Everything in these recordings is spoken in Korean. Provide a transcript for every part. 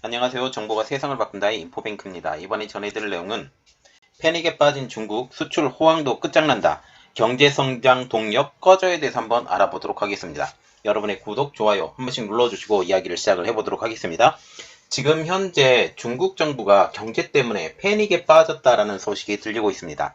안녕하세요. 정보가 세상을 바꾼다의 인포뱅크입니다. 이번에 전해드릴 내용은 패닉에 빠진 중국 수출 호황도 끝장난다. 경제성장 동력 꺼져에 대해서 한번 알아보도록 하겠습니다. 여러분의 구독, 좋아요 한 번씩 눌러주시고 이야기를 시작을 해보도록 하겠습니다. 지금 현재 중국 정부가 경제 때문에 패닉에 빠졌다라는 소식이 들리고 있습니다.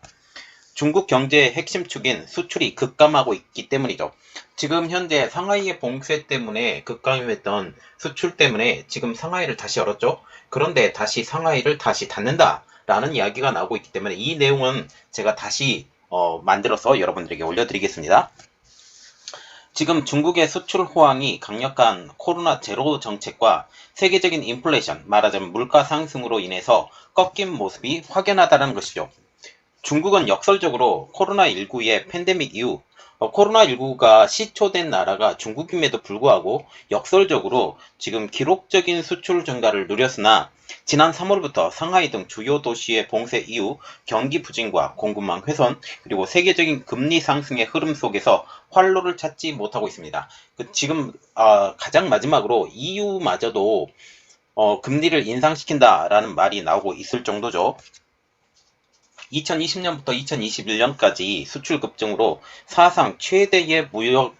중국 경제의 핵심 축인 수출이 급감하고 있기 때문이죠. 지금 현재 상하이의 봉쇄 때문에 급감했던 수출 때문에 지금 상하이를 다시 열었죠. 그런데 다시 상하이를 다시 닫는다 라는 이야기가 나오고 있기 때문에 이 내용은 제가 다시 만들어서 여러분들에게 올려드리겠습니다. 지금 중국의 수출 호황이 강력한 코로나 제로 정책과 세계적인 인플레이션, 말하자면 물가 상승으로 인해서 꺾인 모습이 확연하다는 것이죠. 중국은 역설적으로 코로나19의 팬데믹 이후 코로나19가 시초된 나라가 중국임에도 불구하고 역설적으로 지금 기록적인 수출 증가를 누렸으나 지난 3월부터 상하이 등 주요 도시의 봉쇄 이후 경기 부진과 공급망 훼손 그리고 세계적인 금리 상승의 흐름 속에서 활로를 찾지 못하고 있습니다. 지금 가장 마지막으로 EU마저도 금리를 인상시킨다라는 말이 나오고 있을 정도죠. 2020년부터 2021년까지 수출 급증으로 사상 최대의 무역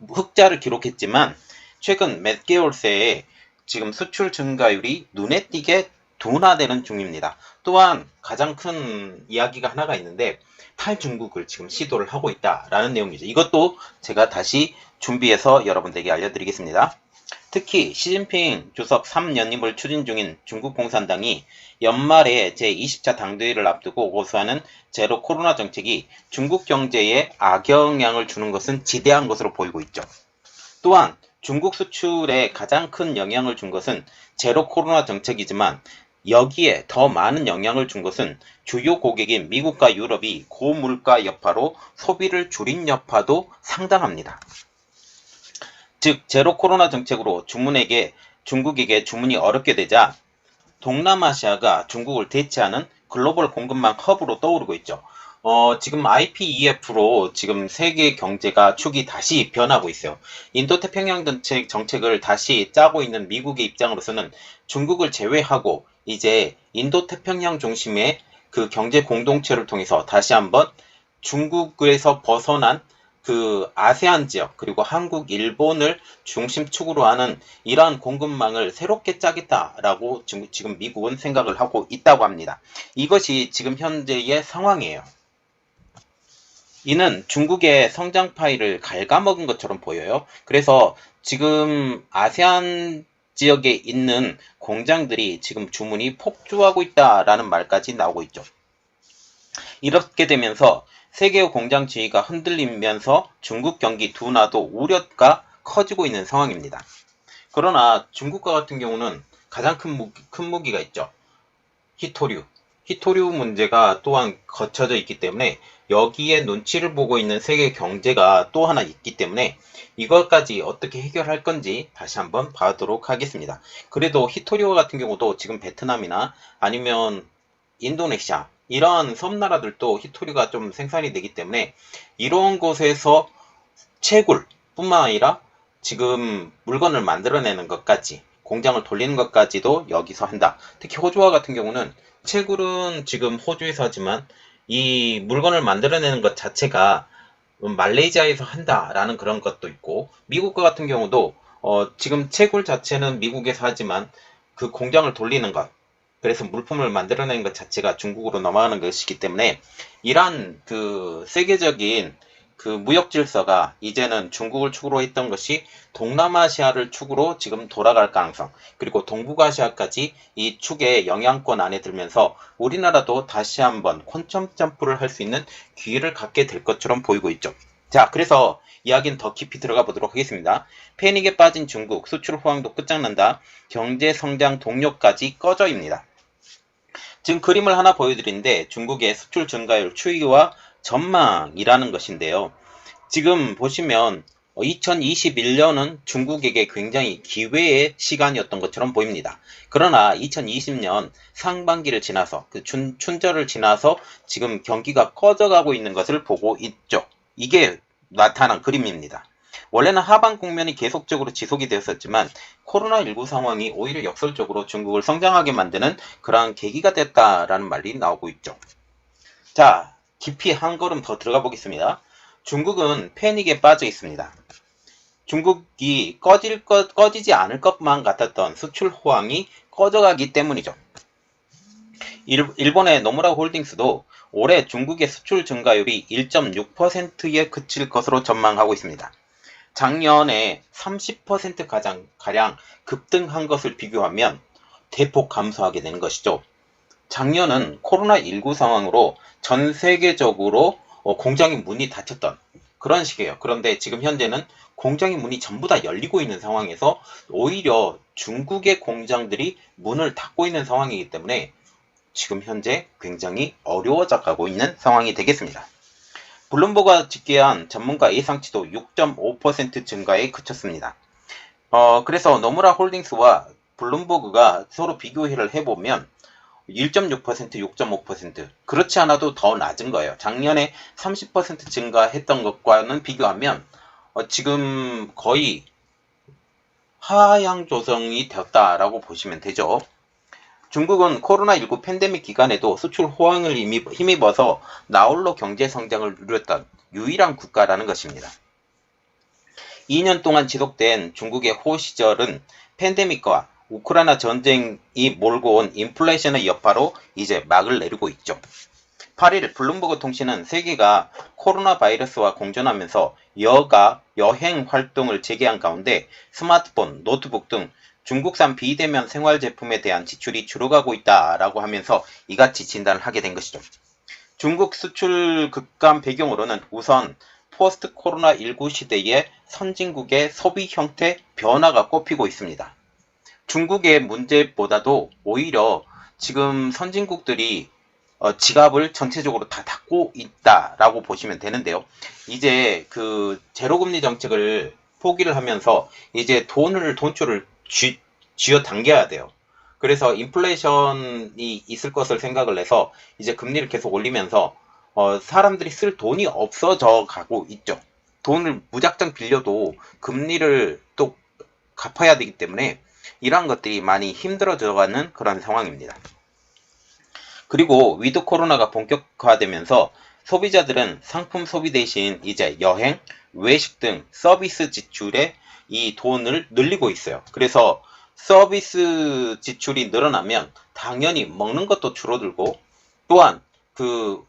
흑자를 기록했지만 최근 몇 개월 새에 지금 수출 증가율이 눈에 띄게 둔화되는 중입니다. 또한 가장 큰 이야기가 하나가 있는데 탈중국을 지금 시도를 하고 있다라는 내용이죠. 이것도 제가 다시 준비해서 여러분들에게 알려드리겠습니다. 특히 시진핑 주석 3연임을 추진 중인 중국 공산당이 연말에 제20차 당대회를 앞두고 고수하는 제로 코로나 정책이 중국 경제에 악영향을 주는 것은 지대한 것으로 보이고 있죠. 또한 중국 수출에 가장 큰 영향을 준 것은 제로 코로나 정책이지만 여기에 더 많은 영향을 준 것은 주요 고객인 미국과 유럽이 고물가 여파로 소비를 줄인 여파도 상당합니다. 즉 제로 코로나 정책으로 중국에게 주문이 어렵게 되자 동남아시아가 중국을 대체하는 글로벌 공급망 허브로 떠오르고 있죠. 지금 IPEF로 지금 세계 경제가 축이 다시 변하고 있어요. 인도태평양 정책을 다시 짜고 있는 미국의 입장으로서는 중국을 제외하고 이제 인도태평양 중심의 그 경제 공동체를 통해서 다시 한번 중국에서 벗어난 그 아세안 지역 그리고 한국, 일본을 중심축으로 하는 이러한 공급망을 새롭게 짜겠다라고 지금 미국은 생각을 하고 있다고 합니다. 이것이 지금 현재의 상황이에요. 이는 중국의 성장 파이를 갉아먹은 것처럼 보여요. 그래서 지금 아세안 지역에 있는 공장들이 지금 주문이 폭주하고 있다라는 말까지 나오고 있죠. 이렇게 되면서 세계 공장 지위가 흔들리면서 중국 경기 둔화도 우려가 커지고 있는 상황입니다. 그러나 중국과 같은 경우는 가장 큰 무기가 있죠. 히토류. 히토류 문제가 또한 거쳐져 있기 때문에 여기에 눈치를 보고 있는 세계 경제가 또 하나 있기 때문에 이것까지 어떻게 해결할 건지 다시 한번 봐도록 하겠습니다. 그래도 히토류 같은 경우도 지금 베트남이나 아니면 인도네시아 이런 섬나라들도 히토류가 좀 생산이 되기 때문에 이런 곳에서 채굴 뿐만 아니라 지금 물건을 만들어내는 것까지 공장을 돌리는 것까지도 여기서 한다. 특히 호주와 같은 경우는 채굴은 지금 호주에서 하지만 이 물건을 만들어내는 것 자체가 말레이시아에서 한다라는 그런 것도 있고 미국과 같은 경우도 지금 채굴 자체는 미국에서 하지만 그 공장을 돌리는 것 그래서 물품을 만들어내는 것 자체가 중국으로 넘어가는 것이기 때문에 이러한 그 세계적인 그 무역 질서가 이제는 중국을 축으로 했던 것이 동남아시아를 축으로 지금 돌아갈 가능성 그리고 동북아시아까지 이 축의 영향권 안에 들면서 우리나라도 다시 한번 퀀텀 점프를 할 수 있는 기회를 갖게 될 것처럼 보이고 있죠. 자, 그래서 이야기는 더 깊이 들어가 보도록 하겠습니다. 패닉에 빠진 중국 수출 호황도 끝장난다. 경제 성장 동력까지 꺼져입니다. 지금 그림을 하나 보여드리는데 중국의 수출 증가율 추이와 전망이라는 것인데요. 지금 보시면 2021년은 중국에게 굉장히 기회의 시간이었던 것처럼 보입니다. 그러나 2020년 상반기를 지나서 그 춘절을 지나서 지금 경기가 꺼져가고 있는 것을 보고 있죠. 이게 나타난 그림입니다. 원래는 하방 국면이 계속적으로 지속이 되었었지만 코로나19 상황이 오히려 역설적으로 중국을 성장하게 만드는 그러한 계기가 됐다라는 말이 나오고 있죠. 자, 깊이 한 걸음 더 들어가 보겠습니다. 중국은 패닉에 빠져 있습니다. 중국이 꺼지지 않을 것만 같았던 수출 호황이 꺼져가기 때문이죠. 일본의 노무라 홀딩스도 올해 중국의 수출 증가율이 1.6%에 그칠 것으로 전망하고 있습니다. 작년에 30%가량 급등한 것을 비교하면 대폭 감소하게 되는 것이죠. 작년은 코로나19 상황으로 전 세계적으로 공장의 문이 닫혔던 그런 시기예요. 그런데 지금 현재는 공장의 문이 전부 다 열리고 있는 상황에서 오히려 중국의 공장들이 문을 닫고 있는 상황이기 때문에 지금 현재 굉장히 어려워져 가고 있는 상황이 되겠습니다. 블룸버그가 집계한 전문가 예상치도 6.5% 증가에 그쳤습니다. 그래서 노무라 홀딩스와 블룸버그가 서로 비교를 해보면 1.6%, 6.5%. 그렇지 않아도 더 낮은 거예요. 작년에 30% 증가했던 것과는 비교하면 지금 거의 하향 조정이 되었다라고 보시면 되죠. 중국은 코로나19 팬데믹 기간에도 수출 호황을 힘입어서 나홀로 경제 성장을 누렸던 유일한 국가라는 것입니다. 2년 동안 지속된 중국의 호 시절은 팬데믹과 우크라이나 전쟁이 몰고 온 인플레이션의 여파로 이제 막을 내리고 있죠. 8일 블룸버그 통신은 세계가 코로나 바이러스와 공존하면서 여행 활동을 재개한 가운데 스마트폰, 노트북 등 중국산 비대면 생활제품에 대한 지출이 줄어가고 있다라고 하면서 이같이 진단을 하게 된 것이죠. 중국 수출 급감 배경으로는 우선 포스트 코로나19 시대의 선진국의 소비 형태 변화가 꼽히고 있습니다. 중국의 문제보다도 오히려 지금 선진국들이 지갑을 전체적으로 다 닫고 있다라고 보시면 되는데요. 이제 그 제로금리 정책을 포기를 하면서 이제 돈줄을 쥐어 당겨야 돼요. 그래서 인플레이션이 있을 것을 생각을 해서 이제 금리를 계속 올리면서 사람들이 쓸 돈이 없어져 가고 있죠. 돈을 무작정 빌려도 금리를 또 갚아야 되기 때문에 이러한 것들이 많이 힘들어져가는 그런 상황입니다. 그리고 위드 코로나가 본격화되면서 소비자들은 상품 소비 대신 이제 여행, 외식 등 서비스 지출에 이 돈을 늘리고 있어요. 그래서 서비스 지출이 늘어나면 당연히 먹는 것도 줄어들고 또한 그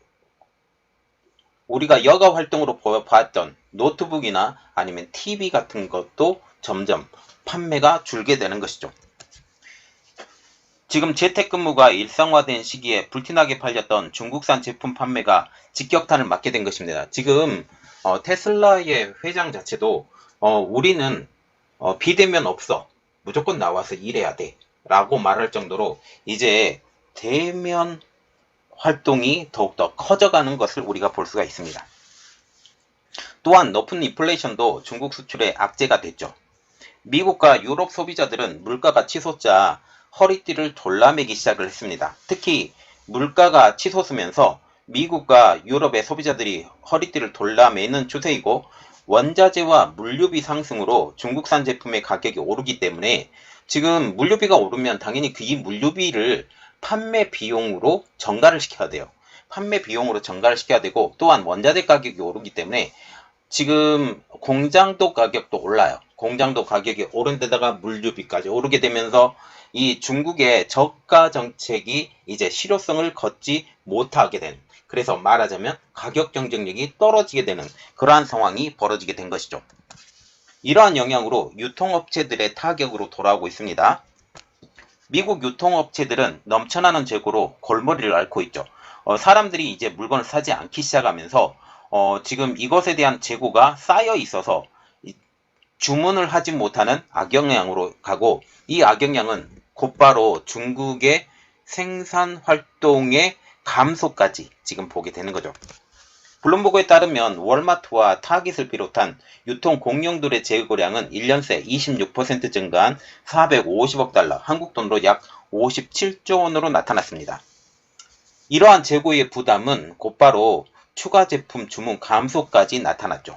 우리가 여가 활동으로 보았던 노트북이나 아니면 TV 같은 것도 점점 판매가 줄게 되는 것이죠. 지금 재택근무가 일상화된 시기에 불티나게 팔렸던 중국산 제품 판매가 직격탄을 맞게 된 것입니다. 지금 테슬라의 회장 자체도 우리는 비대면 없어. 무조건 나와서 일해야 돼. 라고 말할 정도로 이제 대면 활동이 더욱더 커져가는 것을 우리가 볼 수가 있습니다. 또한 높은 인플레이션도 중국 수출의 악재가 됐죠. 미국과 유럽 소비자들은 물가가 치솟자 허리띠를 졸라매기 시작을 했습니다. 특히 물가가 치솟으면서 미국과 유럽의 소비자들이 허리띠를 졸라매는 추세이고 원자재와 물류비 상승으로 중국산 제품의 가격이 오르기 때문에 지금 물류비가 오르면 당연히 그 이 물류비를 판매 비용으로 전가를 시켜야 돼요. 판매 비용으로 전가를 시켜야 되고 또한 원자재 가격이 오르기 때문에 지금 공장도 가격도 올라요. 공장도 가격이 오른 데다가 물류비까지 오르게 되면서 이 중국의 저가 정책이 이제 실효성을 걷지 못하게 된, 그래서 말하자면 가격 경쟁력이 떨어지게 되는 그러한 상황이 벌어지게 된 것이죠. 이러한 영향으로 유통업체들의 타격으로 돌아오고 있습니다. 미국 유통업체들은 넘쳐나는 재고로 골머리를 앓고 있죠. 사람들이 이제 물건을 사지 않기 시작하면서 지금 이것에 대한 재고가 쌓여 있어서 주문을 하지 못하는 악영향으로 가고, 이 악영향은 곧바로 중국의 생산 활동의 감소까지 지금 보게 되는 거죠. 블룸버그에 따르면 월마트와 타깃을 비롯한 유통 공룡들의 재고량은 1년 새 26% 증가한 450억 달러, 한국 돈으로 약 57조 원으로 나타났습니다. 이러한 재고의 부담은 곧바로 추가 제품 주문 감소까지 나타났죠.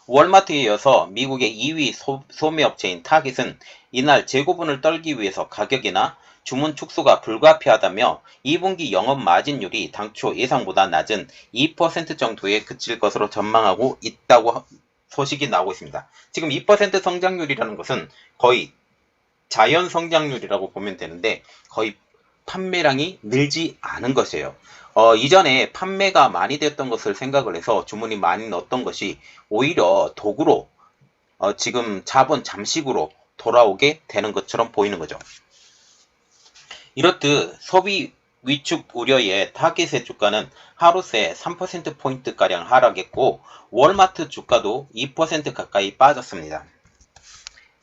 월마트에 이어서 미국의 2위 소매업체인 타깃은 이날 재고분을 떨기 위해서 가격이나 주문 축소가 불가피하다며 2분기 영업 마진율이 당초 예상보다 낮은 2% 정도에 그칠 것으로 전망하고 있다고 소식이 나오고 있습니다. 지금 2% 성장률이라는 것은 거의 자연 성장률이라고 보면 되는데 거의 판매량이 늘지 않은 것이에요. 이전에 판매가 많이 됐던 것을 생각을 해서 주문이 많이 넣었던 것이 오히려 도구로 지금 자본 잠식으로 돌아오게 되는 것처럼 보이는 거죠. 이렇듯 소비 위축 우려에 타깃의 주가는 하루 새 3%포인트가량 하락했고 월마트 주가도 2% 가까이 빠졌습니다.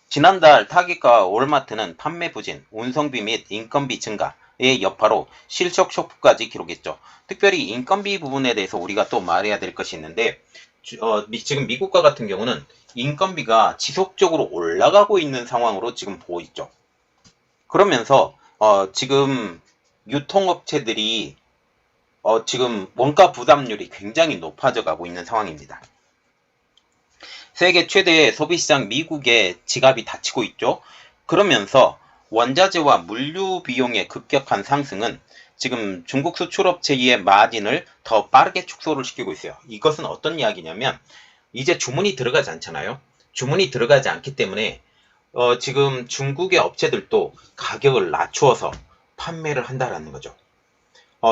지난달 타깃과 월마트는 판매 부진, 운송비 및 인건비 증가의 여파로 실적 쇼크까지 기록했죠. 특별히 인건비 부분에 대해서 우리가 또 말해야 될 것이 있는데 지금 미국과 같은 경우는 인건비가 지속적으로 올라가고 있는 상황으로 지금 보이죠. 그러면서 지금 유통업체들이 지금 원가 부담률이 굉장히 높아져 가고 있는 상황입니다. 세계 최대의 소비시장 미국의 지갑이 닫히고 있죠. 그러면서 원자재와 물류 비용의 급격한 상승은 지금 중국 수출업체의 마진을 더 빠르게 축소를 시키고 있어요. 이것은 어떤 이야기냐면 이제 주문이 들어가지 않잖아요. 주문이 들어가지 않기 때문에 지금 중국의 업체들도 가격을 낮추어서 판매를 한다라는 거죠.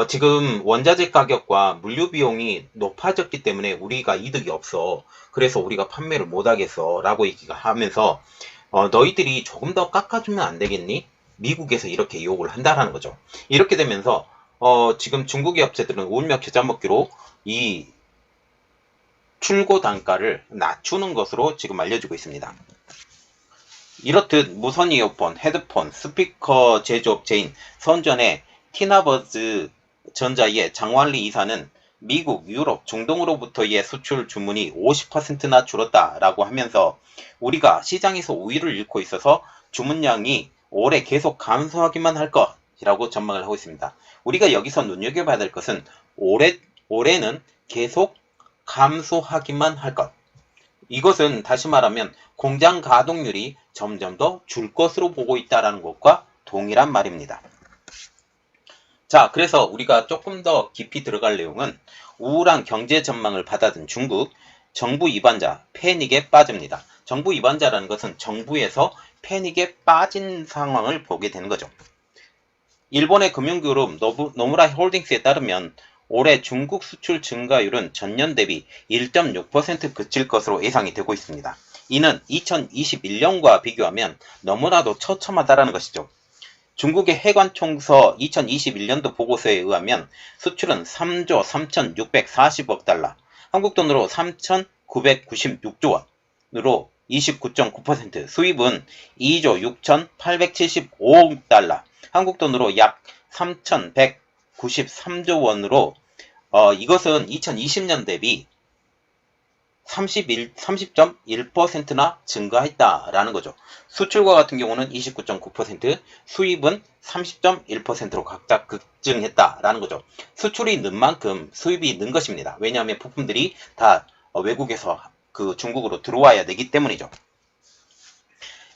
지금 원자재 가격과 물류 비용이 높아졌기 때문에 우리가 이득이 없어. 그래서 우리가 판매를 못 하겠어. 라고 얘기가 하면서, 너희들이 조금 더 깎아주면 안 되겠니? 미국에서 이렇게 요구를 한다라는 거죠. 이렇게 되면서, 지금 중국의 업체들은 울며 겨자 먹기로 이 출고 단가를 낮추는 것으로 지금 알려지고 있습니다. 이렇듯 무선 이어폰, 헤드폰, 스피커 제조업체인 선전의 티나버즈 전자의 장완리 이사는 미국, 유럽, 중동으로부터의 수출 주문이 50%나 줄었다라고 하면서 우리가 시장에서 우위를 잃고 있어서 주문량이 올해 계속 감소하기만 할 것이라고 전망을 하고 있습니다. 우리가 여기서 눈여겨봐야 될 것은 올해는 계속 감소하기만 할 것. 이것은 다시 말하면 공장 가동률이 점점 더 줄 것으로 보고 있다는 것과 동일한 말입니다. 자, 그래서 우리가 조금 더 깊이 들어갈 내용은 우울한 경제 전망을 받아든 중국, 정부 위반자, 패닉에 빠집니다. 정부 위반자라는 것은 정부에서 패닉에 빠진 상황을 보게 되는 거죠. 일본의 금융그룹 노무라 홀딩스에 따르면 올해 중국 수출 증가율은 전년 대비 1.6% 그칠 것으로 예상이 되고 있습니다. 이는 2021년과 비교하면 너무나도 처참하다는 것이죠. 중국의 해관총서 2021년도 보고서에 의하면 수출은 3조 3,640억 달러, 한국 돈으로 3,996조 원으로 29.9%, 수입은 2조 6,875억 달러, 한국 돈으로 약 3,193조 원으로 이것은 2020년 대비 30.1%나 증가했다라는 거죠. 수출과 같은 경우는 29.9%, 수입은 30.1%로 각각 급증했다라는 거죠. 수출이 는 만큼 수입이 는 것입니다. 왜냐하면 부품들이 다 외국에서 그 중국으로 들어와야 되기 때문이죠.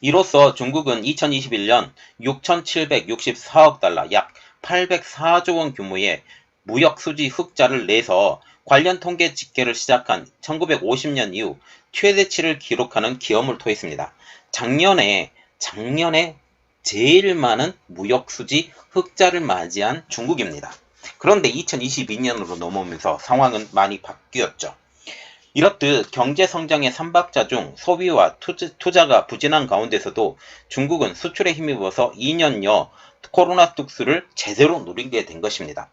이로써 중국은 2021년 6,764억 달러, 약 804조 원 규모의 무역 수지 흑자를 내서 관련 통계 집계를 시작한 1950년 이후 최대치를 기록하는 기염을 토했습니다. 작년에 제일 많은 무역 수지 흑자를 맞이한 중국입니다. 그런데 2022년으로 넘어오면서 상황은 많이 바뀌었죠. 이렇듯 경제 성장의 3박자 중 소비와 투자가 부진한 가운데서도 중국은 수출에 힘입어서 2년여 코로나 특수를 제대로 누리게 된 것입니다.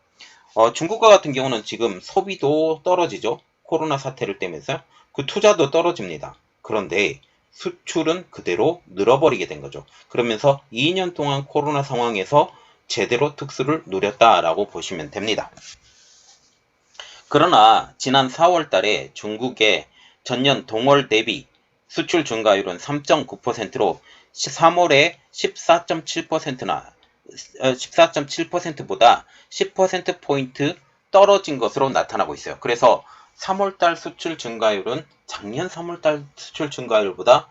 중국과 같은 경우는 지금 소비도 떨어지죠. 코로나 사태를 떼면서 그 투자도 떨어집니다. 그런데 수출은 그대로 늘어버리게 된 거죠. 그러면서 2년 동안 코로나 상황에서 제대로 특수를 누렸다라고 보시면 됩니다. 그러나 지난 4월 달에 중국의 전년 동월 대비 수출 증가율은 3.9%로 3월에 14.7%나 14.7%보다 10%포인트 떨어진 것으로 나타나고 있어요. 그래서 3월달 수출 증가율은 작년 3월달 수출 증가율보다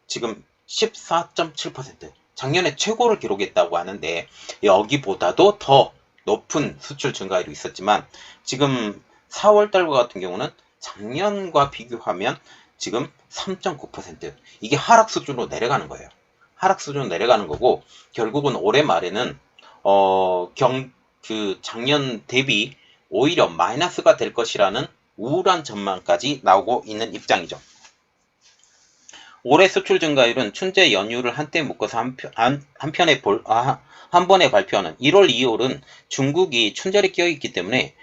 지금 14.7%, 작년에 최고를 기록했다고 하는데 여기보다도 더 높은 수출 증가율이 있었지만 지금 4월달과 같은 경우는 작년과 비교하면 지금 3.9%, 이게 하락 수준으로 내려가는 거예요. 하락 수준으로 내려가는 거고, 결국은 올해 말에는 작년 대비 오히려 마이너스가 될 것이라는 우울한 전망까지 나오고 있는 입장이죠. 올해 수출 증가율은 춘제 연휴를 한때 묶어서 한 번에 발표하는 1월, 2월은 중국이 춘절에 끼어있기 때문에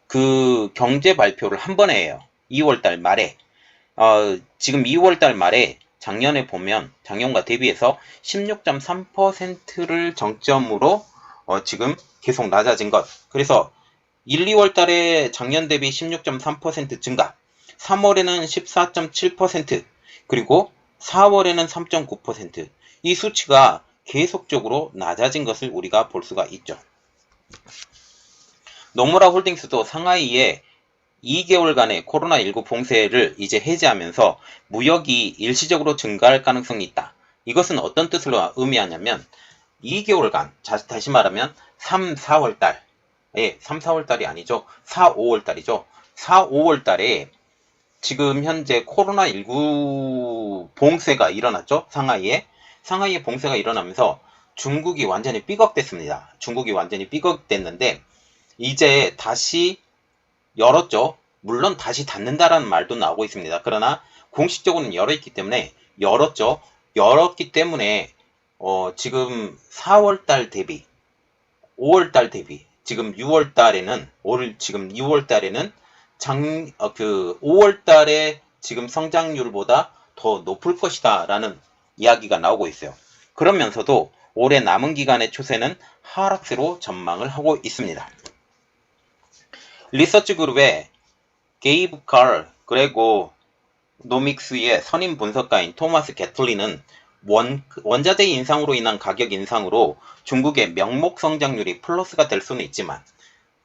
그 경제 발표를 한 번에 해요. 2월달 말에. 지금 2월달 말에 작년에 보면 작년과 대비해서 16.3%를 정점으로 지금 계속 낮아진 것. 그래서 1, 2월 달에 작년 대비 16.3% 증가, 3월에는 14.7%, 그리고 4월에는 3.9%. 이 수치가 계속적으로 낮아진 것을 우리가 볼 수가 있죠. 노무라 홀딩스도 상하이에 2개월간의 코로나19 봉쇄를 이제 해제하면서 무역이 일시적으로 증가할 가능성이 있다. 이것은 어떤 뜻을 의미하냐면 2개월간, 다시 말하면 3, 4월달, 3, 4월달이 아니죠. 4, 5월달이죠. 4, 5월달에 지금 현재 코로나19 봉쇄가 일어났죠. 상하이에 봉쇄가 일어나면서 중국이 완전히 삐걱댔습니다. 중국이 완전히 삐걱댔는데 이제 다시 열었죠. 물론 다시 닫는다라는 말도 나오고 있습니다. 그러나 공식적으로는 열어있기 때문에 열었죠. 열었기 때문에 지금 4월달 대비, 5월달 대비, 지금 6월달에는 지금 6월달에는 5월달에 지금 성장률보다 더 높을 것이다라는 이야기가 나오고 있어요. 그러면서도 올해 남은 기간의 추세는 하락세로 전망을 하고 있습니다. 리서치 그룹의 게이브 칼 그레고 노믹스의 선임 분석가인 토마스 게틀리는 원자재 인상으로 인한 가격 인상으로 중국의 명목 성장률이 플러스가 될 수는 있지만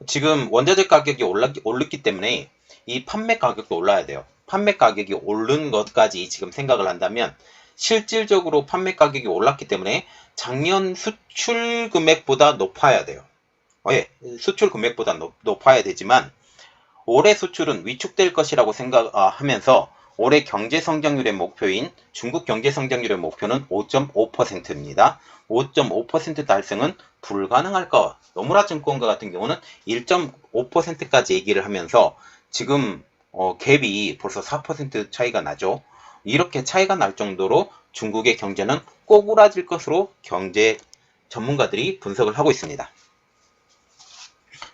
지금 원자재 가격이 올랐기 때문에 이 판매 가격도 올라야 돼요. 판매 가격이 오른 것까지 지금 생각을 한다면 실질적으로 판매 가격이 올랐기 때문에 작년 수출 금액보다 높아야 돼요. 수출 금액보다 높아야 되지만 올해 수출은 위축될 것이라고 생각하면서 올해 경제 성장률의 목표인 중국 경제 성장률의 목표는 5.5%입니다. 5.5% 달성은 불가능할 것. 노무라 증권가 같은 경우는 1.5%까지 얘기를 하면서 지금 갭이 벌써 4% 차이가 나죠. 이렇게 차이가 날 정도로 중국의 경제는 꼬꾸라질 것으로 경제 전문가들이 분석을 하고 있습니다.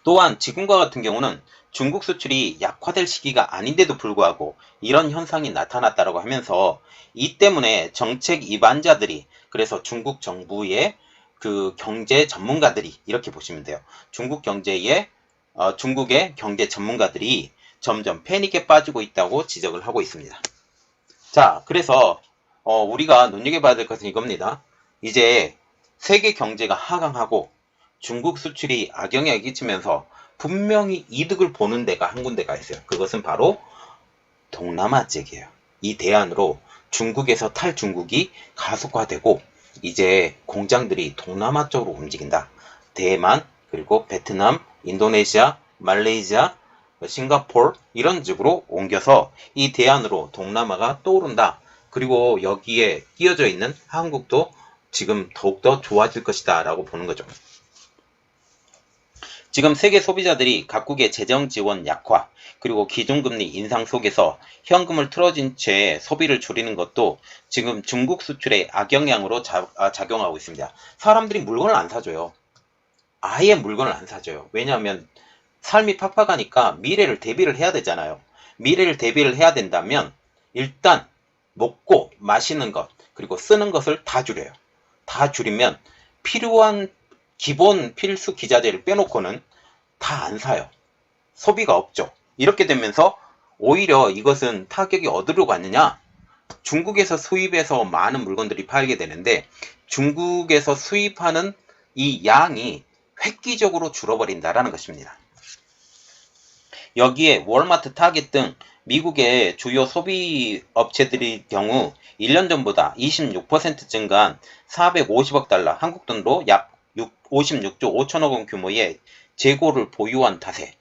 또한 지금과 같은 경우는 중국 수출이 약화될 시기가 아닌데도 불구하고 이런 현상이 나타났다고 하면서 이 때문에 정책 입안자들이, 그래서 중국 정부의 그 경제 전문가들이, 이렇게 보시면 돼요. 중국의 경제 전문가들이 점점 패닉에 빠지고 있다고 지적을 하고 있습니다. 자, 그래서 우리가 눈여겨봐야 될 것은 이겁니다. 이제 세계 경제가 하강하고 중국 수출이 악영향을 끼치면서 분명히 이득을 보는 데가 한 군데가 있어요. 그것은 바로 동남아 쪽이에요. 이 대안으로 중국에서 탈중국이 가속화되고 이제 공장들이 동남아 쪽으로 움직인다. 대만, 그리고 베트남, 인도네시아, 말레이시아, 싱가포르 이런 쪽으로 옮겨서 이 대안으로 동남아가 떠오른다. 그리고 여기에 끼어져 있는 한국도 지금 더욱더 좋아질 것이다 라고 보는 거죠. 지금 세계 소비자들이 각국의 재정 지원 약화, 그리고 기준금리 인상 속에서 현금을 틀어진 채 소비를 줄이는 것도 지금 중국 수출의 악영향으로 작용하고 있습니다. 사람들이 물건을 안 사줘요. 아예 물건을 안 사줘요. 왜냐하면 삶이 팍팍하니까 미래를 대비를 해야 되잖아요. 미래를 대비를 해야 된다면 일단 먹고 마시는 것, 그리고 쓰는 것을 다 줄여요. 다 줄이면 필요한 기본 필수 기자재를 빼놓고는 다 안 사요. 소비가 없죠. 이렇게 되면서 오히려 이것은 타격이 어디로 가느냐? 중국에서 수입해서 많은 물건들이 팔게 되는데 중국에서 수입하는 이 양이 획기적으로 줄어버린다라는 것입니다. 여기에 월마트, 타겟 등 미국의 주요 소비 업체들의 경우 1년 전보다 26% 증가한 450억 달러, 한국 돈으로 약 56조 5천억 원 규모의 재고를 보유한 탓에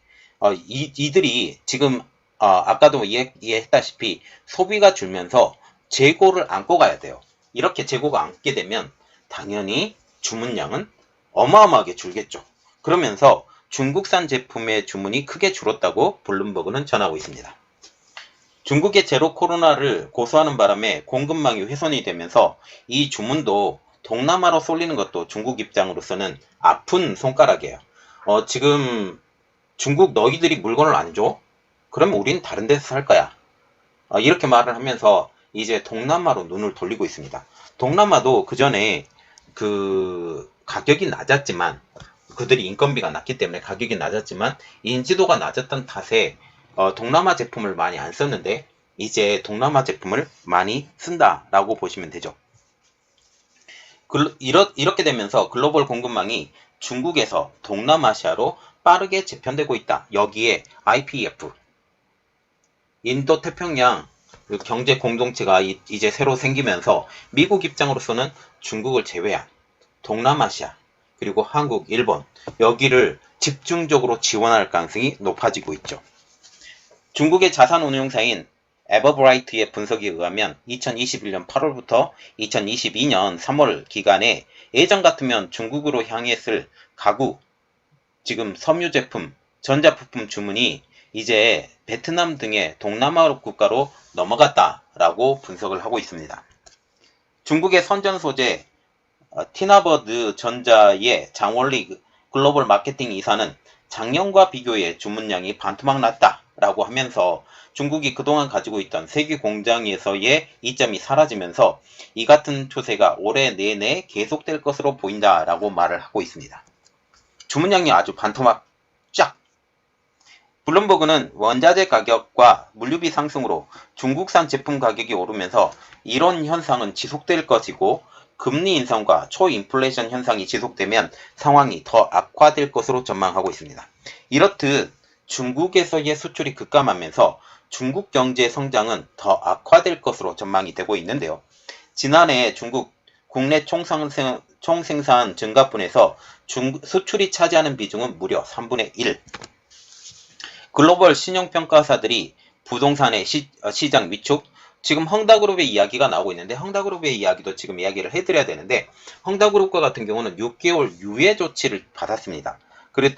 이들이 지금 아까도 이해했다시피 소비가 줄면서 재고를 안고 가야 돼요. 이렇게 재고가 안게 되면 당연히 주문량은 어마어마하게 줄겠죠. 그러면서 중국산 제품의 주문이 크게 줄었다고 블룸버그는 전하고 있습니다. 중국의 제로 코로나를 고수하는 바람에 공급망이 훼손이 되면서 이 주문도 동남아로 쏠리는 것도 중국 입장으로서는 아픈 손가락이에요. 지금 중국 너희들이 물건을 안 줘? 그러면 우린 다른 데서 살 거야. 이렇게 말을 하면서 이제 동남아로 눈을 돌리고 있습니다. 동남아도 그 전에 그 가격이 낮았지만 그들이 인건비가 낮기 때문에 가격이 낮았지만 인지도가 낮았던 탓에 동남아 제품을 많이 안 썼는데 이제 동남아 제품을 많이 쓴다라고 보시면 되죠. 이렇게 되면서 글로벌 공급망이 중국에서 동남아시아로 빠르게 재편되고 있다. 여기에 IPEF, 인도태평양 경제 공동체가 이제 새로 생기면서 미국 입장으로서는 중국을 제외한 동남아시아, 그리고 한국, 일본, 여기를 집중적으로 지원할 가능성이 높아지고 있죠. 중국의 자산운용사인 에버브라이트의 분석에 의하면 2021년 8월부터 2022년 3월 기간에 예전 같으면 중국으로 향했을 가구, 지금 섬유 제품, 전자부품 주문이 이제 베트남 등의 동남아 국가로 넘어갔다라고 분석을 하고 있습니다. 중국의 선전 소재 티나버드 전자의 장원리 글로벌 마케팅 이사는 작년과 비교해 주문량이 반토막 났다라고 하면서 중국이 그동안 가지고 있던 세계 공장에서의 이점이 사라지면서 이 같은 추세가 올해 내내 계속될 것으로 보인다라고 말을 하고 있습니다. 주문량이 아주 반토막 쫙. 블룸버그는 원자재 가격과 물류비 상승으로 중국산 제품 가격이 오르면서 이런 현상은 지속될 것이고 금리 인상과 초인플레이션 현상이 지속되면 상황이 더 악화될 것으로 전망하고 있습니다. 이렇듯 중국에서의 수출이 급감하면서 중국 경제 성장은 더 악화될 것으로 전망이 되고 있는데요. 지난해 중국 국내 총생산 증가분에서 수출이 차지하는 비중은 무려 3분의 1. 글로벌 신용평가사들이 부동산의 시장 위축, 지금 헝다그룹의 이야기가 나오고 있는데 헝다그룹의 이야기도 지금 이야기를 해드려야 되는데 헝다그룹과 같은 경우는 6개월 유예 조치를 받았습니다.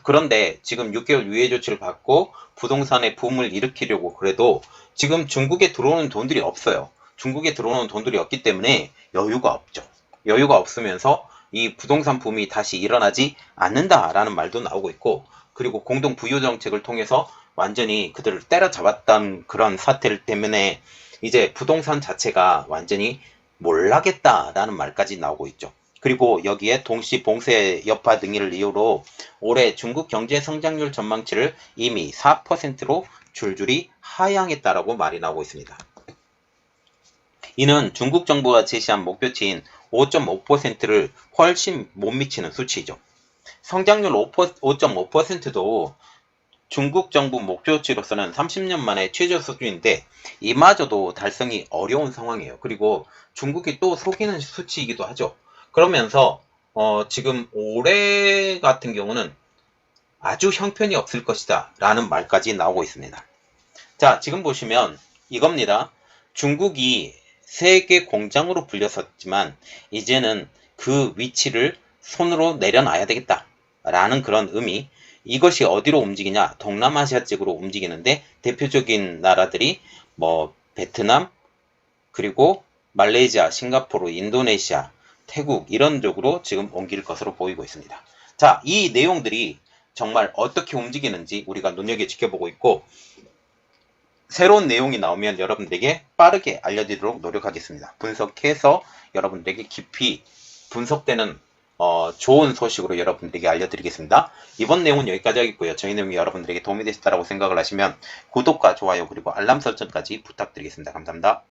그런데 지금 6개월 유예 조치를 받고 부동산의 붐을 일으키려고 그래도 지금 중국에 들어오는 돈들이 없어요. 중국에 들어오는 돈들이 없기 때문에 여유가 없죠. 여유가 없으면서 이 부동산 붐이 다시 일어나지 않는다라는 말도 나오고 있고, 그리고 공동 부유 정책을 통해서 완전히 그들을 때려잡았던 그런 사태 때문에 이제 부동산 자체가 완전히 몰락했다라는 말까지 나오고 있죠. 그리고 여기에 동시 봉쇄 여파 등을 이유로 올해 중국 경제 성장률 전망치를 이미 4%로 줄줄이 하향했다라고 말이 나오고 있습니다. 이는 중국 정부가 제시한 목표치인 5.5%를 훨씬 못 미치는 수치이죠. 성장률 5.5%도 중국 정부 목표치로서는 30년 만에 최저 수준인데 이마저도 달성이 어려운 상황이에요. 그리고 중국이 또 속이는 수치이기도 하죠. 그러면서 지금 올해 같은 경우는 아주 형편이 없을 것이다 라는 말까지 나오고 있습니다. 자, 지금 보시면 이겁니다. 중국이 세계 공장으로 불렸었지만 이제는 그 위치를 손으로 내려놔야 되겠다 라는 그런 의미. 이것이 어디로 움직이냐? 동남아시아 쪽으로 움직이는데 대표적인 나라들이 베트남, 그리고 말레이시아, 싱가포르, 인도네시아, 태국 이런 쪽으로 지금 옮길 것으로 보이고 있습니다. 자, 이 내용들이 정말 어떻게 움직이는지 우리가 눈여겨 지켜보고 있고, 새로운 내용이 나오면 여러분들에게 빠르게 알려드리도록 노력하겠습니다. 분석해서 여러분들에게 깊이 분석되는 좋은 소식으로 여러분들에게 알려드리겠습니다. 이번 내용은 여기까지 하겠고요. 저희 내용이 여러분들에게 도움이 되셨다고 생각을 하시면 구독과 좋아요 그리고 알람 설정까지 부탁드리겠습니다. 감사합니다.